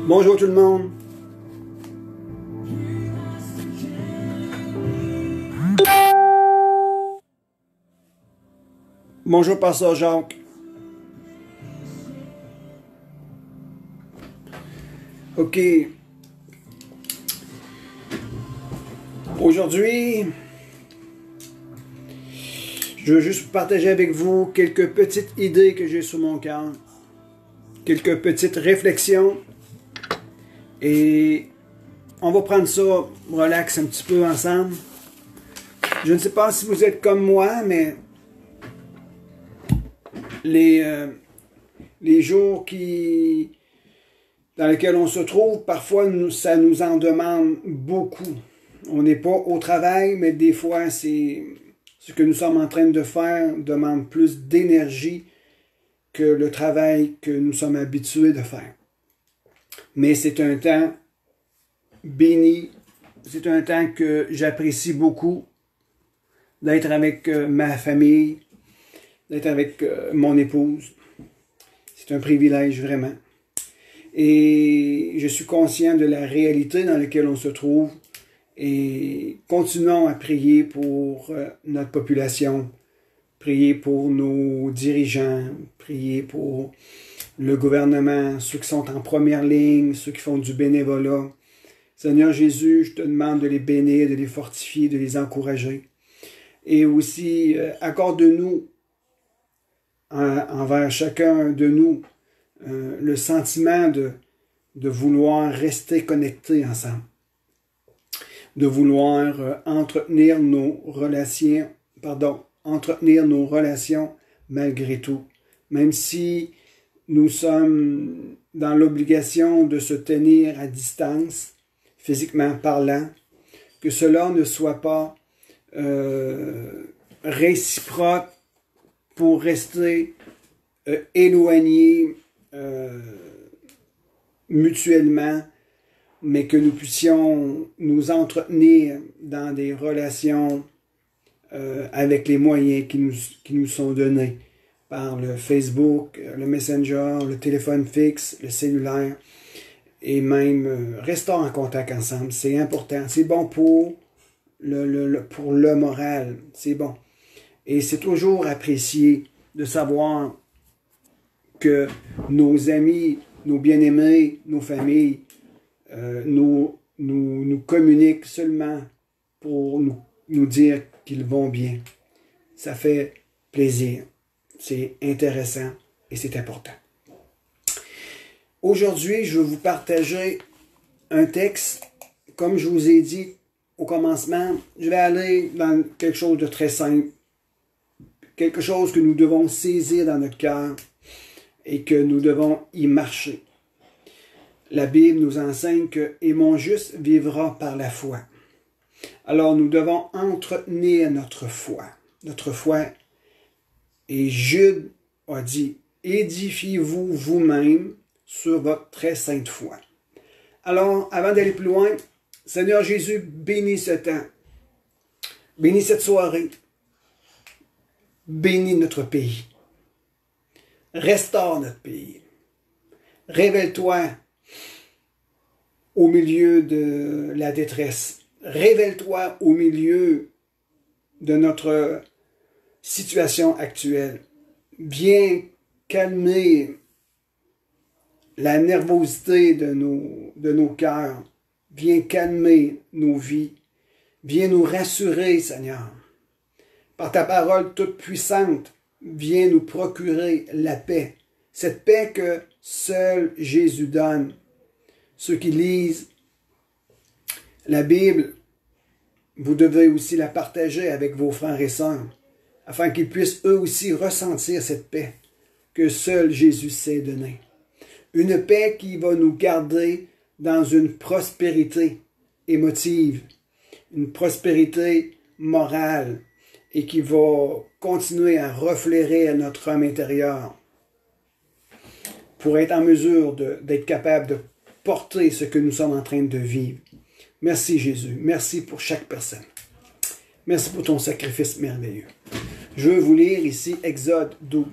Bonjour tout le monde. Bonjour Pasteur Jacques. OK. Aujourd'hui, je veux juste partager avec vous quelques petites idées que j'ai sur mon cœur. Quelques petites réflexions. Et on va prendre ça, relax un petit peu ensemble. Je ne sais pas si vous êtes comme moi, mais les jours dans lesquels on se trouve, parfois ça nous en demande beaucoup. On n'est pas au travail, mais des fois, ce que nous sommes en train de faire demande plus d'énergie que le travail que nous sommes habitués de faire. Mais c'est un temps béni, c'est un temps que j'apprécie beaucoup, d'être avec ma famille, d'être avec mon épouse. C'est un privilège vraiment. Et je suis conscient de la réalité dans laquelle on se trouve et continuons à prier pour notre population, prier pour nos dirigeants, prier pour le gouvernement, ceux qui sont en première ligne, ceux qui font du bénévolat. Seigneur Jésus, je te demande de les bénir, de les fortifier, de les encourager. Et aussi, accorde-nous envers chacun de nous le sentiment de vouloir rester connectés ensemble, de vouloir entretenir nos relations malgré tout, même si nous sommes dans l'obligation de se tenir à distance, physiquement parlant, que cela ne soit pas réciproque pour rester éloignés mutuellement, mais que nous puissions nous entretenir dans des relations avec les moyens qui nous sont donnés par le Facebook, le Messenger, le téléphone fixe, le cellulaire, et même restons en contact ensemble. C'est important. C'est bon pour le moral. C'est bon. Et c'est toujours apprécié de savoir que nos amis, nos bien-aimés, nos familles nous communiquent seulement pour nous dire qu'ils vont bien. Ça fait plaisir. C'est intéressant et c'est important. Aujourd'hui, je vais vous partager un texte. Comme je vous ai dit au commencement, je vais aller dans quelque chose de très simple. Quelque chose que nous devons saisir dans notre cœur et que nous devons y marcher. La Bible nous enseigne que « Et mon juste vivra par la foi ». Alors nous devons entretenir notre foi. Notre foi. Et Jude a dit « Édifiez-vous vous-même sur votre très sainte foi ». Alors, avant d'aller plus loin, Seigneur Jésus, bénis ce temps. Bénis cette soirée. Bénis notre pays. Restaure notre pays. Révèle-toi au milieu de la détresse. Révèle-toi au milieu de notre situation actuelle. Viens calmer la nervosité de nos cœurs. Viens calmer nos vies. Viens nous rassurer, Seigneur. Par ta parole toute puissante, viens nous procurer la paix. Cette paix que seul Jésus donne. Ceux qui lisent la Bible, vous devez aussi la partager avec vos frères et sœurs, afin qu'ils puissent eux aussi ressentir cette paix que seul Jésus sait donner. Une paix qui va nous garder dans une prospérité émotive, une prospérité morale, et qui va continuer à refléter à notre homme intérieur pour être en mesure d'être capable de porter ce que nous sommes en train de vivre. Merci Jésus. Merci pour chaque personne. Merci pour ton sacrifice merveilleux. Je veux vous lire ici Exode 12.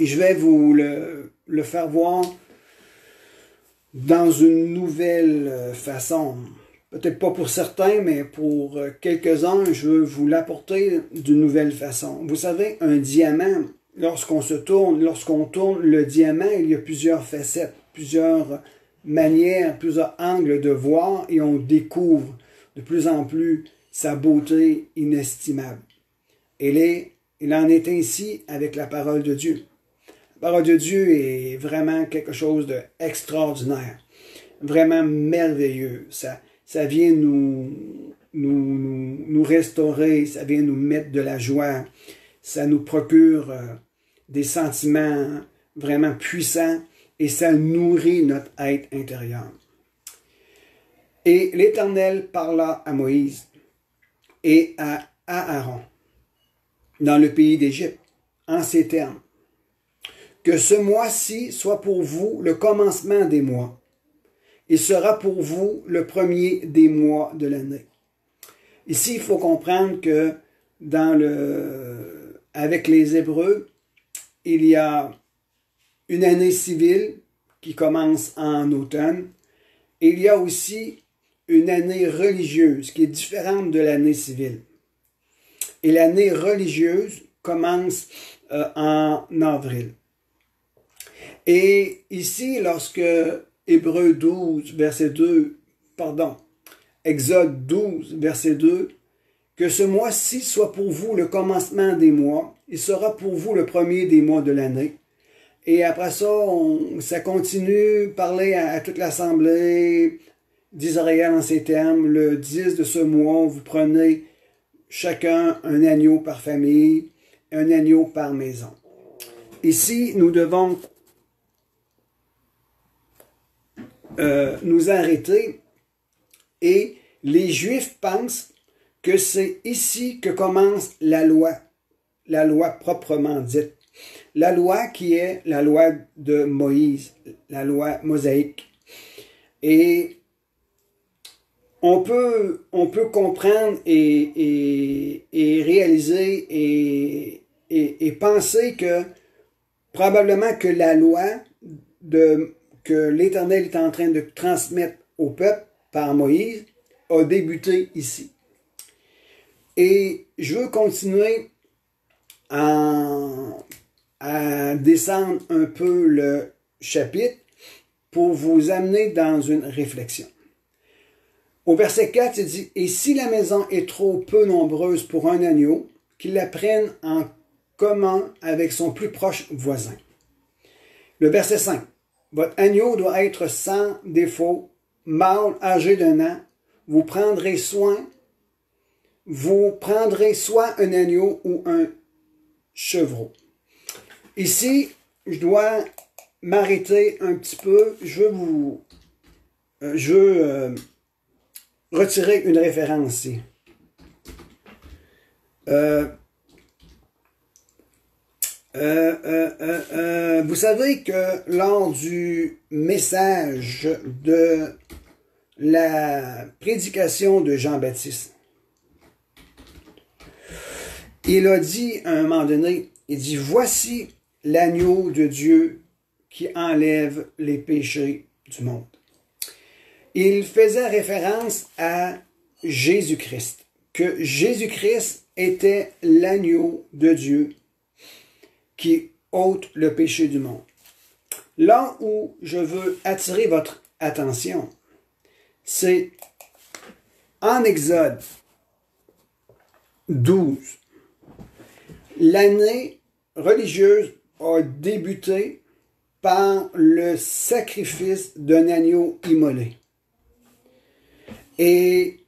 Et je vais vous le faire voir dans une nouvelle façon. Peut-être pas pour certains, mais pour quelques-uns, je veux vous l'apporter d'une nouvelle façon. Vous savez, un diamant, lorsqu'on tourne le diamant, il y a plusieurs facettes, plusieurs manières, plusieurs angles de voir, et on découvre de plus en plus sa beauté inestimable. Il en est ainsi avec la parole de Dieu. La parole de Dieu est vraiment quelque chose d'extraordinaire, vraiment merveilleux. Ça vient nous restaurer, ça vient nous mettre de la joie, ça nous procure des sentiments vraiment puissants et ça nourrit notre être intérieur. Et l'Éternel parla à Moïse et à Aaron dans le pays d'Égypte en ces termes. Que ce mois-ci soit pour vous le commencement des mois. Il sera pour vous le premier des mois de l'année. Ici, il faut comprendre que avec les Hébreux, il y a une année civile qui commence en automne. Et il y a aussi une année religieuse qui est différente de l'année civile. Et l'année religieuse commence en avril. Et ici, lorsque Exode 12, verset 2, que ce mois-ci soit pour vous le commencement des mois, il sera pour vous le premier des mois de l'année. Et après ça, ça continue, parler à toute l'assemblée d'Israël en ces termes. Le 10 de ce mois, vous prenez chacun un agneau par famille, un agneau par maison. Ici, nous devons nous arrêter et les Juifs pensent que c'est ici que commence la loi proprement dite. La loi qui est la loi de Moïse, la loi mosaïque. Et on peut comprendre et réaliser et penser que probablement que la loi que l'Éternel est en train de transmettre au peuple par Moïse a débuté ici. Et je veux continuer à descendre un peu le chapitre pour vous amener dans une réflexion. Au verset 4, il dit « Et si la maison est trop peu nombreuse pour un agneau, qu'il la prenne en commun avec son plus proche voisin. » Le verset 5. « Votre agneau doit être sans défaut, mâle âgé d'1 an. Vous prendrez soit un agneau ou un chevreau. » Ici, je dois m'arrêter un petit peu. Je veux retirer une référence ici. Vous savez que lors du message de la prédication de Jean-Baptiste, il a dit à un moment donné, il dit « Voici l'agneau de Dieu qui enlève les péchés du monde. » Il faisait référence à Jésus-Christ, que Jésus-Christ était l'agneau de Dieu qui ôte le péché du monde. Là où je veux attirer votre attention, c'est en Exode 12. L'année religieuse a débuté par le sacrifice d'un agneau immolé. Et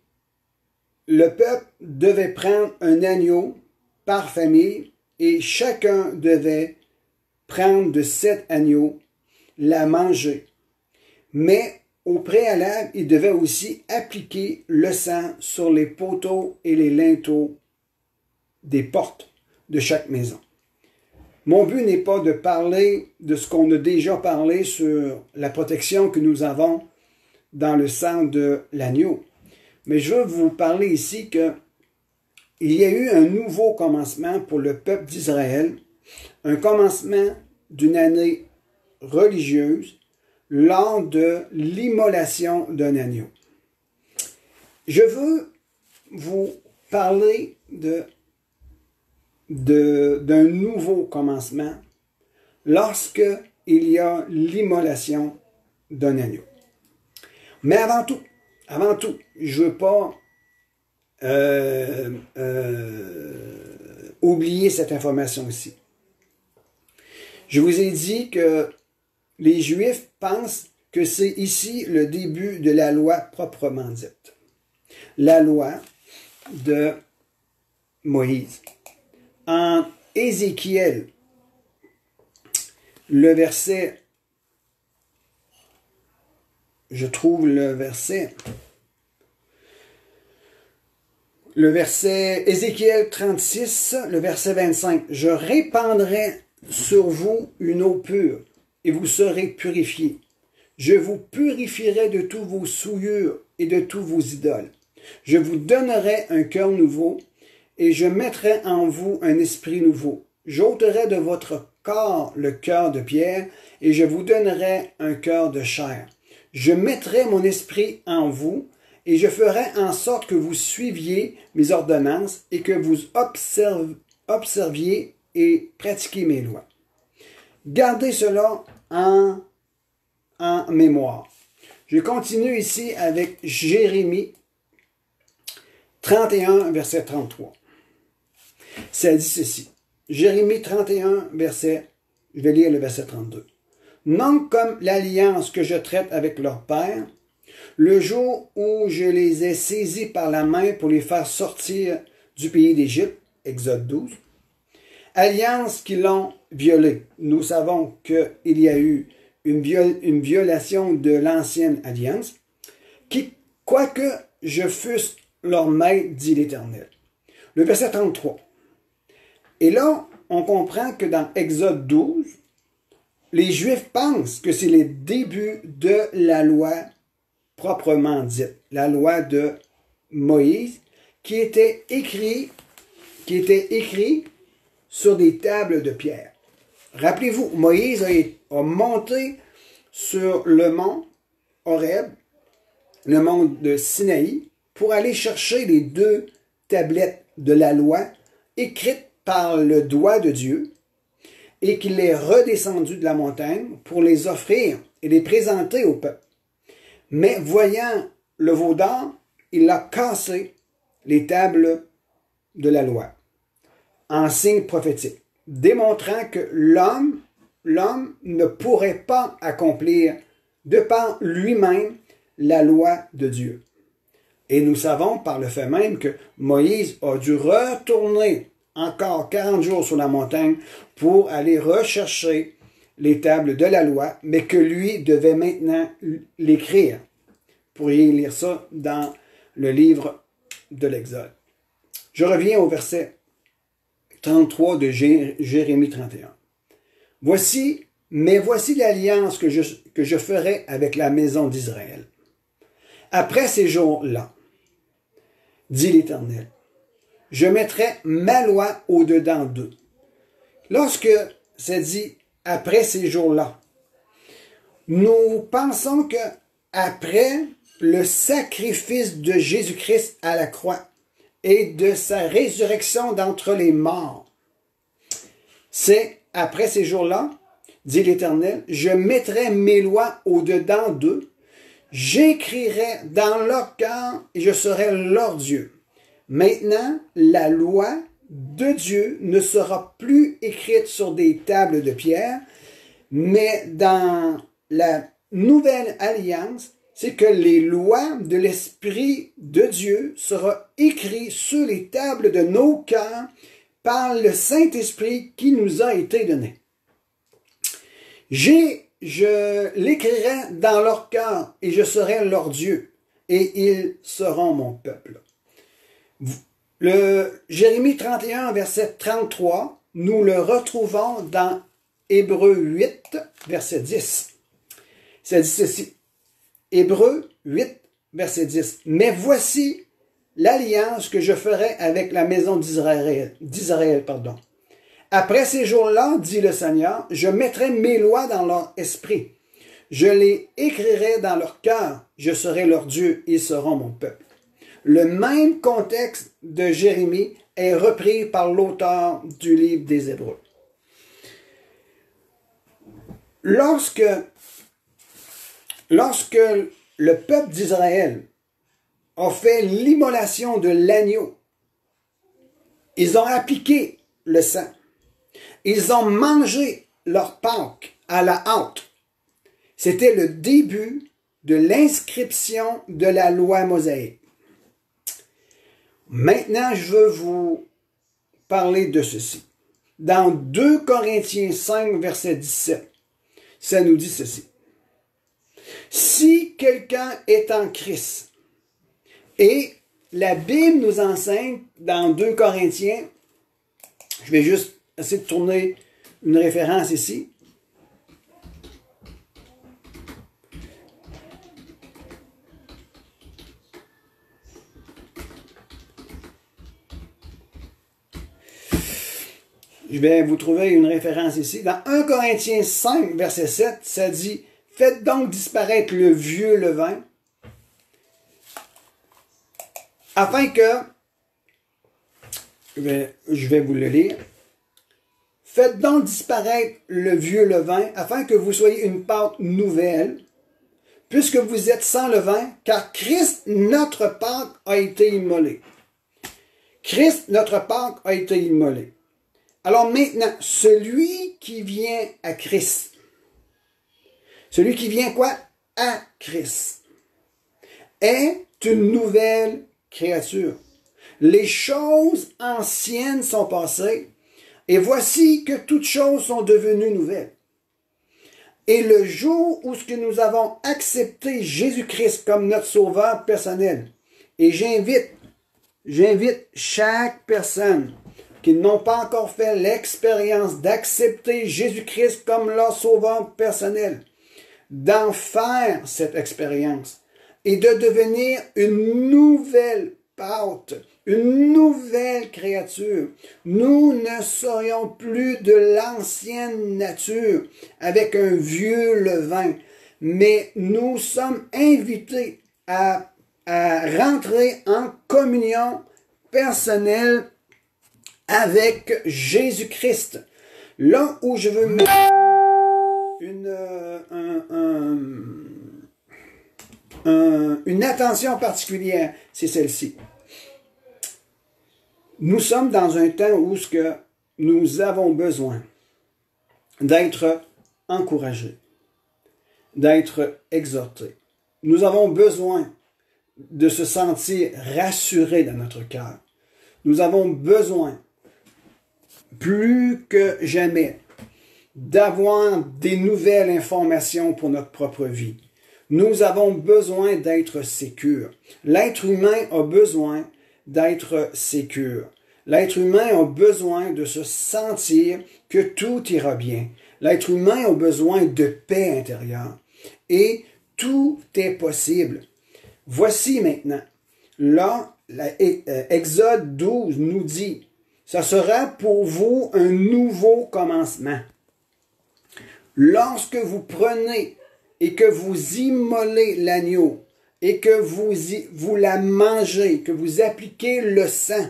le peuple devait prendre un agneau par famille et chacun devait prendre de cet agneau, la manger. Mais au préalable, il devait aussi appliquer le sang sur les poteaux et les linteaux des portes de chaque maison. Mon but n'est pas de parler de ce qu'on a déjà parlé sur la protection que nous avons dans le sang de l'agneau. Mais je veux vous parler ici qu'il y a eu un nouveau commencement pour le peuple d'Israël, un commencement d'une année religieuse, lors de l'immolation d'un agneau. Je veux vous parler d'un nouveau commencement lorsque il y a l'immolation d'un agneau. Mais avant tout, je ne veux pas oublier cette information ici. Je vous ai dit que les Juifs pensent que c'est ici le début de la loi proprement dite. La loi de Moïse. En Ézéchiel, le verset, je trouve le verset Ézéchiel 36, le verset 25. « Je répandrai sur vous une eau pure, et vous serez purifiés. Je vous purifierai de tous vos souillures et de tous vos idoles. Je vous donnerai un cœur nouveau, et je mettrai en vous un esprit nouveau. J'ôterai de votre corps le cœur de pierre, et je vous donnerai un cœur de chair. Je mettrai mon esprit en vous, et je ferai en sorte que vous suiviez mes ordonnances, et que vous observiez et pratiquiez mes lois. Gardez cela en mémoire. » Je continue ici avec Jérémie 31, verset 33. Ça dit ceci. Jérémie 31, je vais lire le verset 32. « Non comme l'alliance que je traite avec leur père, le jour où je les ai saisis par la main pour les faire sortir du pays d'Égypte, Exode 12, alliance qu'ils l'ont violée. » Nous savons qu'il y a eu une violation de l'ancienne alliance, quoique je fusse leur maître, dit l'Éternel. Le verset 33. Et là, on comprend que dans Exode 12, les Juifs pensent que c'est le début de la loi proprement dite, la loi de Moïse, qui était écrit sur des tables de pierre. Rappelez-vous, Moïse a monté sur le mont Horeb, le mont de Sinaï, pour aller chercher les 2 tablettes de la loi écrites par le doigt de Dieu, et qu'il est redescendu de la montagne pour les offrir et les présenter au peuple. Mais voyant le veau d'or, il a cassé les tables de la loi, en signe prophétique, démontrant que l'homme ne pourrait pas accomplir de par lui-même la loi de Dieu. Et nous savons par le fait même que Moïse a dû retourner encore 40 jours sur la montagne pour aller rechercher les tables de la loi, mais que lui devait maintenant l'écrire. Vous pourriez lire ça dans le livre de l'Exode. Je reviens au verset 33 de Jérémie 31. Voici l'alliance que je ferai avec la maison d'Israël. Après ces jours-là, dit l'Éternel, je mettrai ma loi au-dedans d'eux. Lorsque c'est dit après ces jours-là, nous pensons que après le sacrifice de Jésus-Christ à la croix et de sa résurrection d'entre les morts, c'est après ces jours-là, dit l'Éternel, je mettrai mes lois au-dedans d'eux, j'écrirai dans leur cœur et je serai leur Dieu. Maintenant, la loi de Dieu ne sera plus écrite sur des tables de pierre, mais dans la nouvelle alliance, c'est que les lois de l'Esprit de Dieu seront écrites sur les tables de nos cœurs par le Saint-Esprit qui nous a été donné. Je l'écrirai dans leur cœur et je serai leur Dieu, et ils seront mon peuple. Le Jérémie 31, verset 33, nous le retrouvons dans Hébreux 8, verset 10. Ça dit ceci. Hébreux 8, verset 10. Mais voici l'alliance que je ferai avec la maison d'Israël. Après ces jours-là, dit le Seigneur, je mettrai mes lois dans leur esprit. Je les écrirai dans leur cœur, je serai leur Dieu, ils seront mon peuple. Le même contexte de Jérémie est repris par l'auteur du livre des Hébreux. Lorsque le peuple d'Israël a fait l'immolation de l'agneau, ils ont appliqué le sang. Ils ont mangé leur Pâques à la hâte. C'était le début de l'inscription de la loi mosaïque. Maintenant, je veux vous parler de ceci. Dans 2 Corinthiens 5, verset 17, ça nous dit ceci. Si quelqu'un est en Christ, et la Bible nous enseigne dans 2 Corinthiens, je vais juste essayer de tourner une référence ici. Je vais vous trouver une référence ici. Dans 1 Corinthiens 5, verset 7, ça dit « Faites donc disparaître le vieux levain, afin que... » je vais vous le lire. « Faites donc disparaître le vieux levain, afin que vous soyez une pâte nouvelle, puisque vous êtes sans levain, car Christ, notre Pâque, a été immolé. » Christ, notre Pâque, a été immolé. Alors maintenant, celui qui vient à Christ, celui qui vient quoi? À Christ, est une nouvelle créature. Les choses anciennes sont passées, et voici que toutes choses sont devenues nouvelles. Et le jour où ce que nous avons accepté Jésus-Christ comme notre sauveur personnel, et j'invite chaque personne qui n'ont pas encore fait l'expérience d'accepter Jésus-Christ comme leur sauveur personnel, d'en faire cette expérience et de devenir une nouvelle pâte, une nouvelle créature. Nous ne serions plus de l'ancienne nature avec un vieux levain, mais nous sommes invités à rentrer en communion personnelle avec Jésus-Christ. Là où je veux mettre une attention particulière, c'est celle-ci. Nous sommes dans un temps où nous avons besoin d'être encouragés, d'être exhortés. Nous avons besoin de se sentir rassurés dans notre cœur. Nous avons besoin plus que jamais d'avoir des nouvelles informations pour notre propre vie. Nous avons besoin d'être sécures. L'être humain a besoin d'être sécure. L'être humain a besoin de se sentir que tout ira bien. L'être humain a besoin de paix intérieure. Et tout est possible. Voici maintenant, là, Exode 12 nous dit, ça sera pour vous un nouveau commencement. Lorsque vous prenez et que vous immolez l'agneau et que vous la mangez, que vous appliquez le sang,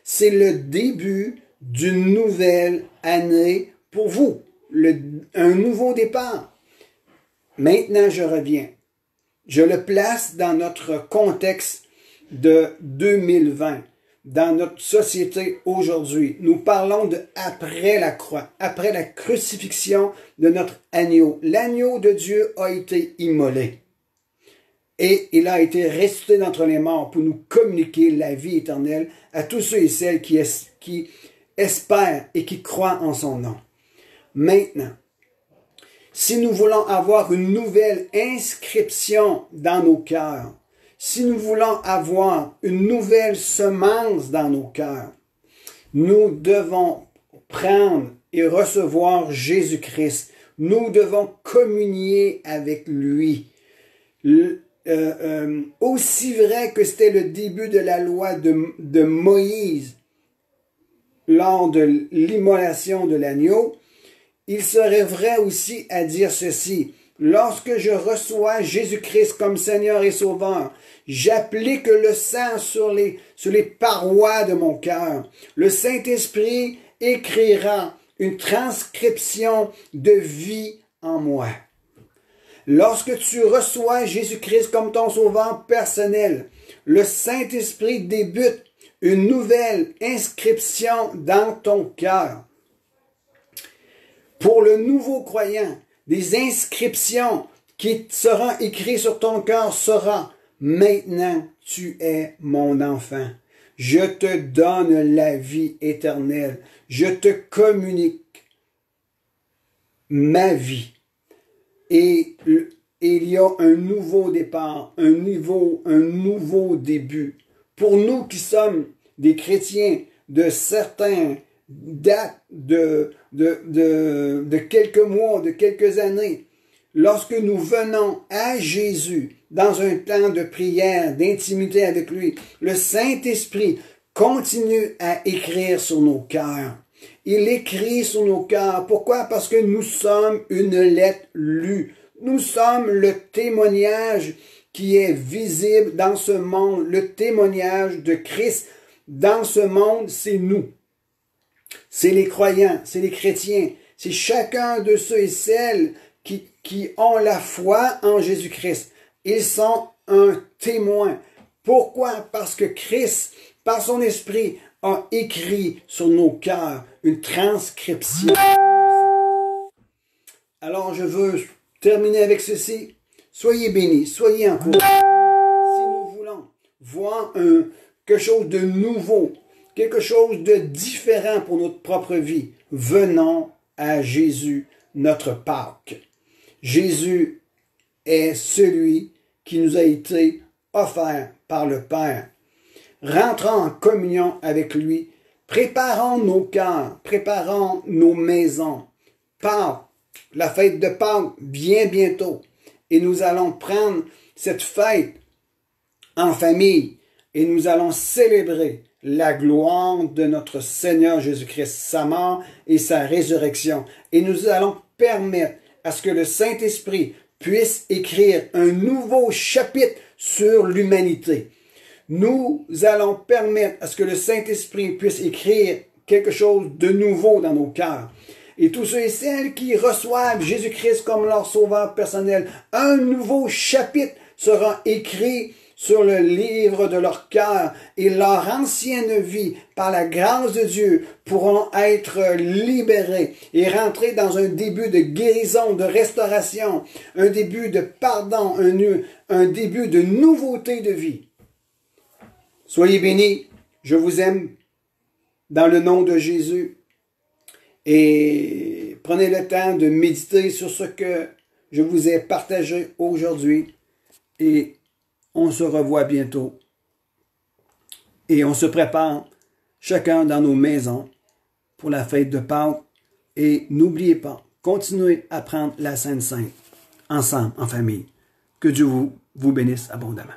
c'est le début d'une nouvelle année pour vous, un nouveau départ. Maintenant, je reviens. Je le place dans notre contexte de 2020. Dans notre société aujourd'hui, nous parlons de après la croix, après la crucifixion de notre agneau. L'agneau de Dieu a été immolé. Et il a été ressuscité d'entre les morts pour nous communiquer la vie éternelle à tous ceux et celles qui espèrent et qui croient en son nom. Maintenant, si nous voulons avoir une nouvelle inscription dans nos cœurs, si nous voulons avoir une nouvelle semence dans nos cœurs, nous devons prendre et recevoir Jésus-Christ. Nous devons communier avec lui. Aussi vrai que c'était le début de la loi de Moïse lors de l'immolation de l'agneau, il serait vrai aussi à dire ceci. lorsque je reçois Jésus-Christ comme Seigneur et Sauveur, j'applique le sang sur les parois de mon cœur. Le Saint-Esprit écrira une transcription de vie en moi. Lorsque tu reçois Jésus-Christ comme ton sauveur personnel, le Saint-Esprit débute une nouvelle inscription dans ton cœur. Pour le nouveau croyant, des inscriptions qui seront écrites sur ton cœur sera « Maintenant, tu es mon enfant. Je te donne la vie éternelle. Je te communique ma vie. » Et il y a un nouveau départ, un nouveau début. Pour nous qui sommes des chrétiens de certains dates de quelques mois, de quelques années, lorsque nous venons à Jésus dans un temps de prière, d'intimité avec lui, le Saint-Esprit continue à écrire sur nos cœurs. Il écrit sur nos cœurs. Pourquoi? Parce que nous sommes une lettre lue. Nous sommes le témoignage qui est visible dans ce monde. Le témoignage de Christ dans ce monde, c'est nous. C'est les croyants, c'est les chrétiens. C'est chacun de ceux et celles qui ont la foi en Jésus-Christ. Ils sont un témoin. Pourquoi? Parce que Christ, par son esprit, a écrit sur nos cœurs une transcription. Alors je veux terminer avec ceci. Soyez bénis, soyez encouragés. Si nous voulons voir quelque chose de nouveau, quelque chose de différent pour notre propre vie, venons à Jésus, notre Pâques. Jésus est celui qui nous a été offert par le Père. Rentrons en communion avec lui, préparons nos cœurs, préparons nos maisons. Pâques, la fête de Pâques vient bientôt et nous allons prendre cette fête en famille et nous allons célébrer la gloire de notre Seigneur Jésus-Christ, sa mort et sa résurrection. Et nous allons permettre à ce que le Saint-Esprit puisse écrire un nouveau chapitre sur l'humanité. Nous allons permettre à ce que le Saint-Esprit puisse écrire quelque chose de nouveau dans nos cœurs. Et tous ceux et celles qui reçoivent Jésus-Christ comme leur sauveur personnel, un nouveau chapitre sera écrit sur le livre de leur cœur et leur ancienne vie, par la grâce de Dieu, pourront être libérés et rentrer dans un début de guérison, de restauration, un début de pardon, un début de nouveauté de vie. Soyez bénis, je vous aime dans le nom de Jésus et prenez le temps de méditer sur ce que je vous ai partagé aujourd'hui et on se revoit bientôt et on se prépare chacun dans nos maisons pour la fête de Pâques et n'oubliez pas, continuez à prendre la Sainte Seine ensemble, en famille. Que Dieu vous bénisse abondamment.